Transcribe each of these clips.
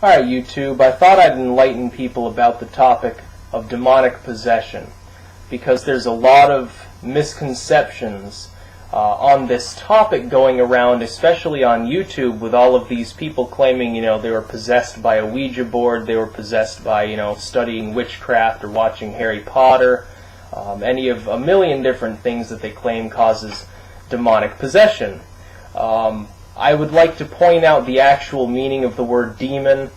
Alright, YouTube, I thought I'd enlighten people about the topic of demonic possession, because there's a lot of misconceptions on this topic going around, especially on YouTube, with all of these people claiming, they were possessed by a Ouija board, they were possessed by, studying witchcraft or watching Harry Potter, any of a million different things that they claim causes demonic possession. I would like to point out the actual meaning of the word demon,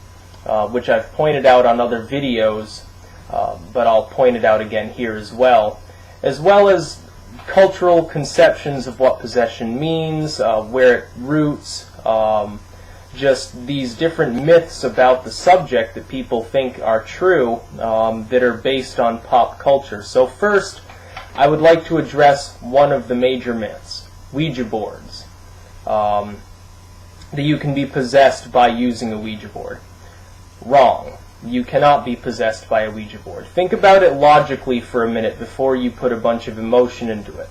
which I've pointed out on other videos, but I'll point it out again here as well as cultural conceptions of what possession means, where it roots, just these different myths about the subject that people think are true, that are based on pop culture. So first, I would like to address one of the major myths, Ouija boards. That you can be possessed by using a Ouija board. Wrong. You cannot be possessed by a Ouija board. Think about it logically for a minute before you put a bunch of emotion into it.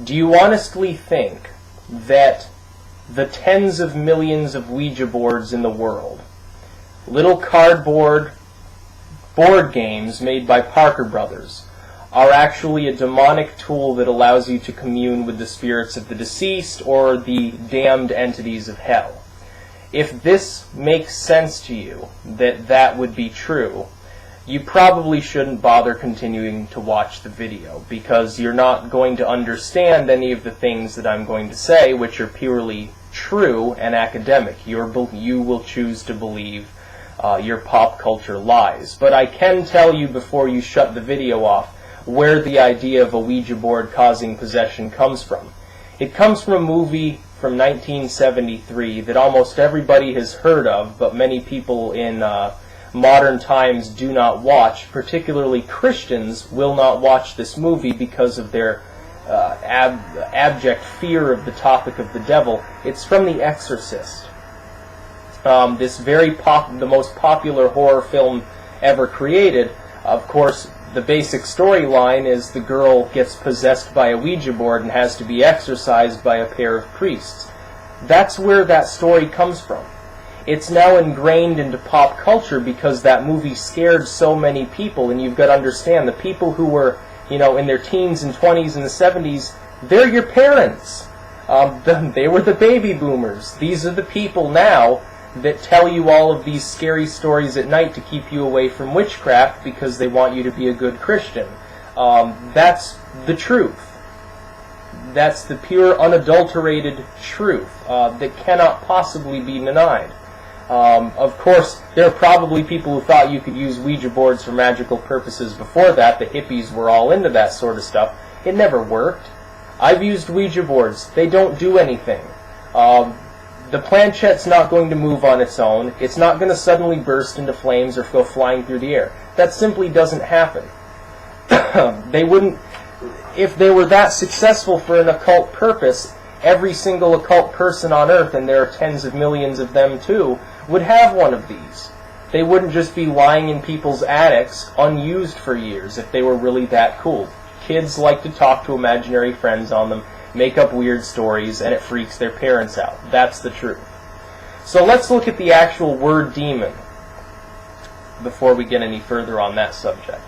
Do you honestly think that the tens of millions of Ouija boards in the world, little cardboard board games made by Parker Brothers, are actually a demonic tool that allows you to commune with the spirits of the deceased or the damned entities of hell? If this makes sense to you, that would be true, you probably shouldn't bother continuing to watch the video, because you're not going to understand any of the things that I'm going to say, which are purely true and academic. You will choose to believe your pop culture lies. But I can tell you before you shut the video off where the idea of a Ouija board causing possession comes from. It comes from a movie from 1973 that almost everybody has heard of, but many people in modern times do not watch. Particularly Christians will not watch this movie because of their abject fear of the topic of the devil. It's from The Exorcist. This the most popular horror film ever created. Of course, the basic storyline is the girl gets possessed by a Ouija board and has to be exorcised by a pair of priests. That's where that story comes from. It's now ingrained into pop culture because that movie scared so many people, and you've got to understand, the people who were, in their teens and 20s and the 70s, they're your parents. They were the baby boomers. These are the people now that tell you all of these scary stories at night to keep you away from witchcraft because they want you to be a good Christian. That's the truth. That's the pure, unadulterated truth that cannot possibly be denied. Of course, there are probably people who thought you could use Ouija boards for magical purposes before that. The hippies were all into that sort of stuff. It never worked. I've used Ouija boards. They don't do anything. The planchette's not going to move on its own. It's not going to suddenly burst into flames or go flying through the air. That simply doesn't happen. They wouldn't... If they were that successful for an occult purpose, every single occult person on Earth, and there are tens of millions of them too, would have one of these. They wouldn't just be lying in people's attics, unused for years, if they were really that cool. Kids like to talk to imaginary friends on them, make up weird stories, and it freaks their parents out. That's the truth. So let's look at the actual word demon before we get any further on that subject.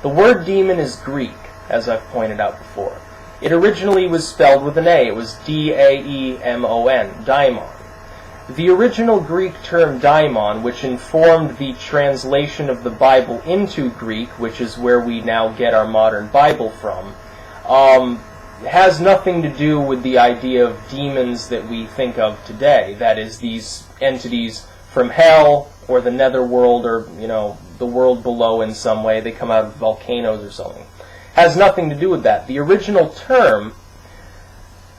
The word demon is Greek, as I've pointed out before. It originally was spelled with an A. It was D-A-E-M-O-N, daimon. The original Greek term daimon, which informed the translation of the Bible into Greek, which is where we now get our modern Bible from, has nothing to do with the idea of demons that we think of today. That is, these entities from hell or the netherworld or, the world below in some way. They come out of volcanoes or something. Has nothing to do with that. The original term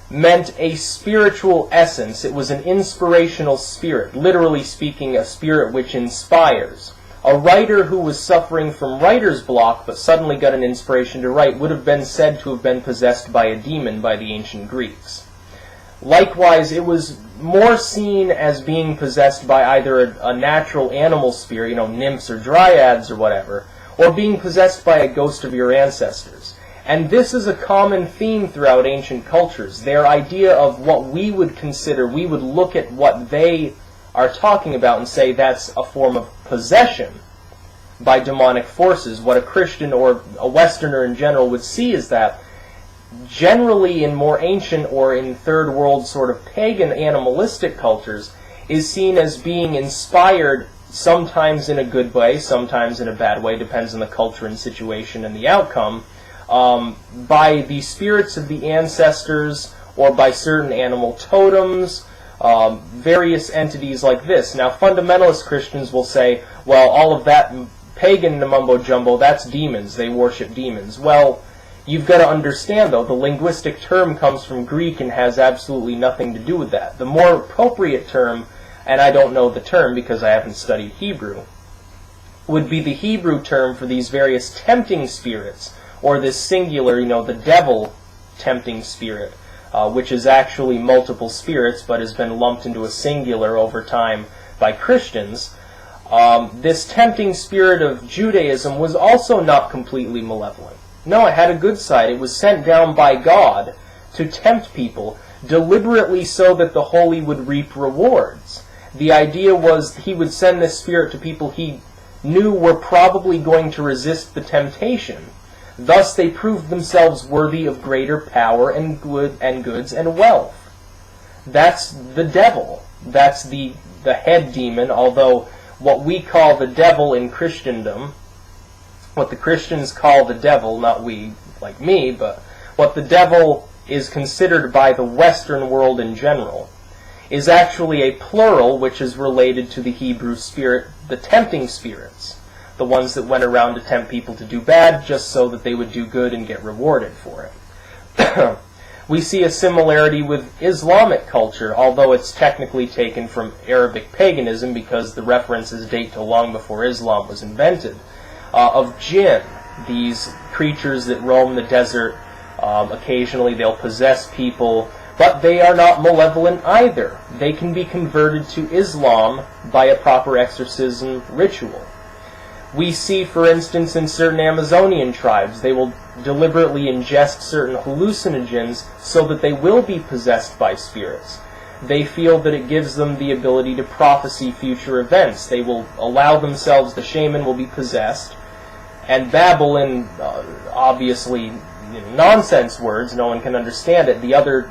meant a spiritual essence. It was an inspirational spirit. Literally speaking, a spirit which inspires. A writer who was suffering from writer's block but suddenly got an inspiration to write would have been said to have been possessed by a demon by the ancient Greeks. Likewise, it was more seen as being possessed by either a natural animal spirit, nymphs or dryads or whatever, or being possessed by a ghost of your ancestors. And this is a common theme throughout ancient cultures. Their idea of what we would consider, we would look at what they are talking about and say that's a form of possession by demonic forces. What a Christian or a Westerner in general would see is that generally in more ancient or in third world sort of pagan animalistic cultures is seen as being inspired, sometimes in a good way, sometimes in a bad way, depends on the culture and situation and the outcome, by the spirits of the ancestors or by certain animal totems, various entities like this. Now, fundamentalist Christians will say, well, all of that pagan mumbo-jumbo, that's demons. They worship demons. Well, you've got to understand, though, the linguistic term comes from Greek and has absolutely nothing to do with that. The more appropriate term, and I don't know the term because I haven't studied Hebrew, would be the Hebrew term for these various tempting spirits, or this singular, the devil tempting spirit, which is actually multiple spirits but has been lumped into a singular over time by Christians. This tempting spirit of Judaism was also not completely malevolent. No, it had a good side. It was sent down by God to tempt people, deliberately so that the holy would reap rewards. The idea was he would send this spirit to people he knew were probably going to resist the temptation. Thus they proved themselves worthy of greater power and goods and wealth. That's the devil. That's the head demon, although what we call the devil in Christendom, what the Christians call the devil, not we, like me, but what the devil is considered by the Western world in general, is actually a plural which is related to the Hebrew spirit, the tempting spirits, the ones that went around to tempt people to do bad just so that they would do good and get rewarded for it. We see a similarity with Islamic culture, although it's technically taken from Arabic paganism because the references date to long before Islam was invented, of jinn, these creatures that roam the desert. Occasionally they'll possess people, but they are not malevolent either. They can be converted to Islam by a proper exorcism ritual. We see, for instance, in certain Amazonian tribes, they will deliberately ingest certain hallucinogens so that they will be possessed by spirits. They feel that it gives them the ability to prophesy future events. They will allow themselves, the shaman will be possessed, and babble in, obviously, nonsense words, no one can understand it. The other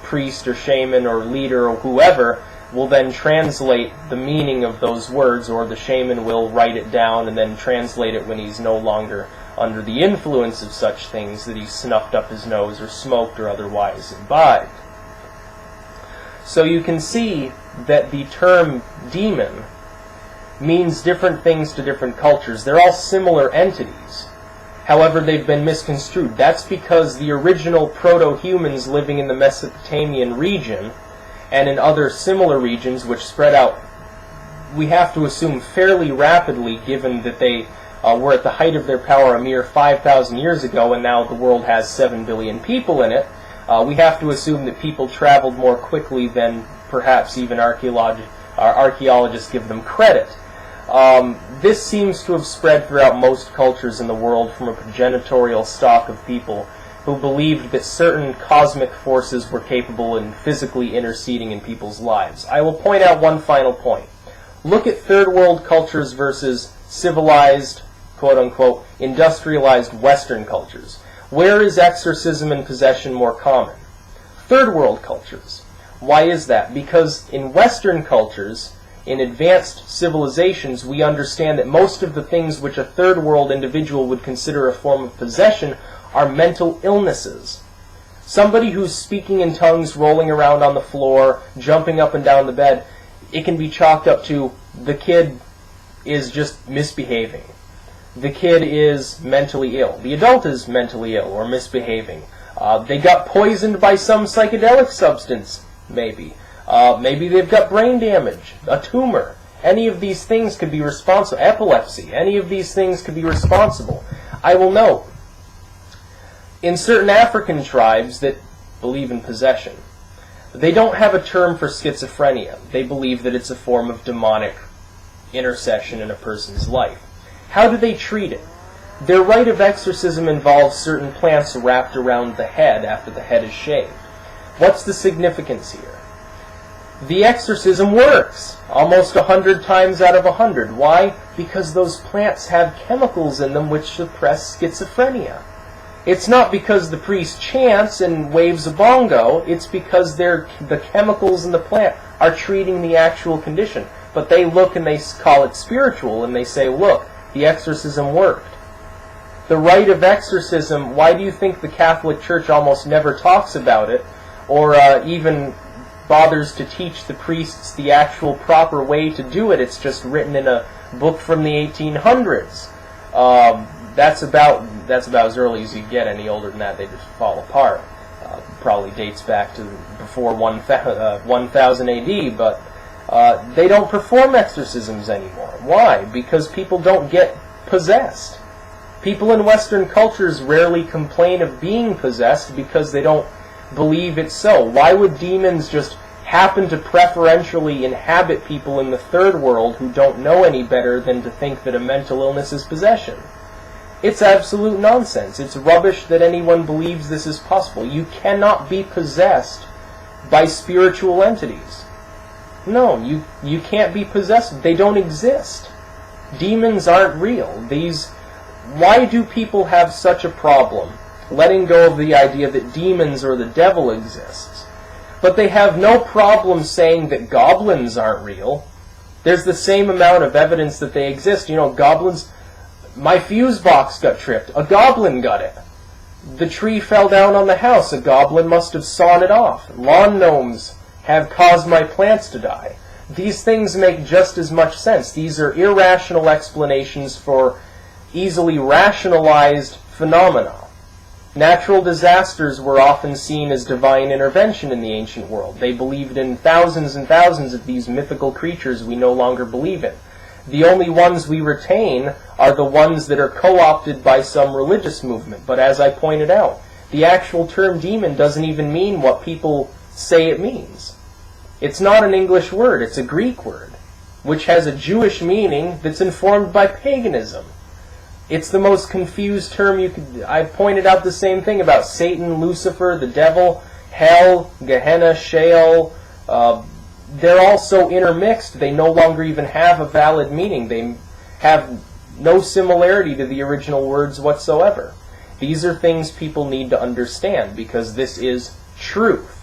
priest or shaman or leader or whoever will then translate the meaning of those words, or the shaman will write it down and then translate it when he's no longer under the influence of such things that he snuffed up his nose or smoked or otherwise imbibed. So you can see that the term demon means different things to different cultures. They're all similar entities. However, they've been misconstrued. That's because the original proto-humans living in the Mesopotamian region and in other similar regions which spread out, we have to assume fairly rapidly, given that they were at the height of their power a mere 5,000 years ago, and now the world has 7 billion people in it. We have to assume that people traveled more quickly than perhaps even archaeologists give them credit. This seems to have spread throughout most cultures in the world from a progenitorial stock of people who believed that certain cosmic forces were capable in physically interceding in people's lives. I will point out one final point. Look at third world cultures versus civilized, quote-unquote, industrialized Western cultures. Where is exorcism and possession more common? Third world cultures. Why is that? Because in Western cultures, in advanced civilizations, we understand that most of the things which a third world individual would consider a form of possession are mental illnesses. Somebody who's speaking in tongues, rolling around on the floor, jumping up and down the bed, it can be chalked up to the kid is just misbehaving. The kid is mentally ill. The adult is mentally ill or misbehaving. They got poisoned by some psychedelic substance, maybe. Maybe they've got brain damage, a tumor. Any of these things could be responsible. Epilepsy. Any of these things could be responsible. I will note, in certain African tribes that believe in possession, they don't have a term for schizophrenia. They believe that it's a form of demonic intercession in a person's life. How do they treat it? Their rite of exorcism involves certain plants wrapped around the head after the head is shaved. What's the significance here? The exorcism works almost 100 times out of 100. Why? Because those plants have chemicals in them which suppress schizophrenia. It's not because the priest chants and waves a bongo, it's because the chemicals in the plant are treating the actual condition. But they look and they call it spiritual, and they say, look, the exorcism worked. The rite of exorcism, why do you think the Catholic Church almost never talks about it, or even bothers to teach the priests the actual proper way to do it? It's just written in a book from the 1800s. That's about as early as you get. Any older than that, they just fall apart. Probably dates back to before 1000 AD, but they don't perform exorcisms anymore. Why? Because people don't get possessed. People in Western cultures rarely complain of being possessed because they don't believe it's so. Why would demons just happen to preferentially inhabit people in the third world who don't know any better than to think that a mental illness is possession? It's absolute nonsense. It's rubbish that anyone believes this is possible. You cannot be possessed by spiritual entities. No, you can't be possessed. They don't exist. Demons aren't real. Why do people have such a problem letting go of the idea that demons or the devil exists? But they have no problem saying that goblins aren't real. There's the same amount of evidence that they exist. You know, goblins... My fuse box got tripped. A goblin got it. The tree fell down on the house. A goblin must have sawn it off. Lawn gnomes have caused my plants to die. These things make just as much sense. These are irrational explanations for easily rationalized phenomena. Natural disasters were often seen as divine intervention in the ancient world. They believed in thousands and thousands of these mythical creatures we no longer believe in. The only ones we retain are the ones that are co-opted by some religious movement. But as I pointed out, the actual term demon doesn't even mean what people say it means. It's not an English word, it's a Greek word, which has a Jewish meaning that's informed by paganism. It's the most confused term you could... I pointed out the same thing about Satan, Lucifer, the devil, hell, Gehenna, Sheol. They're all so intermixed, they no longer even have a valid meaning. They have no similarity to the original words whatsoever. These are things people need to understand, because this is truth.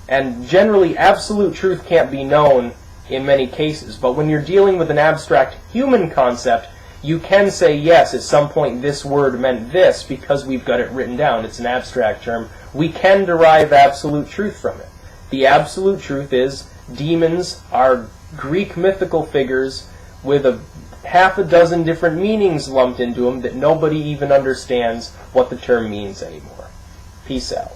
And generally, absolute truth can't be known in many cases. But when you're dealing with an abstract human concept, you can say, yes, at some point this word meant this because we've got it written down. It's an abstract term. We can derive absolute truth from it. The absolute truth is demons are Greek mythical figures with half a dozen different meanings lumped into them that nobody even understands what the term means anymore. Peace out.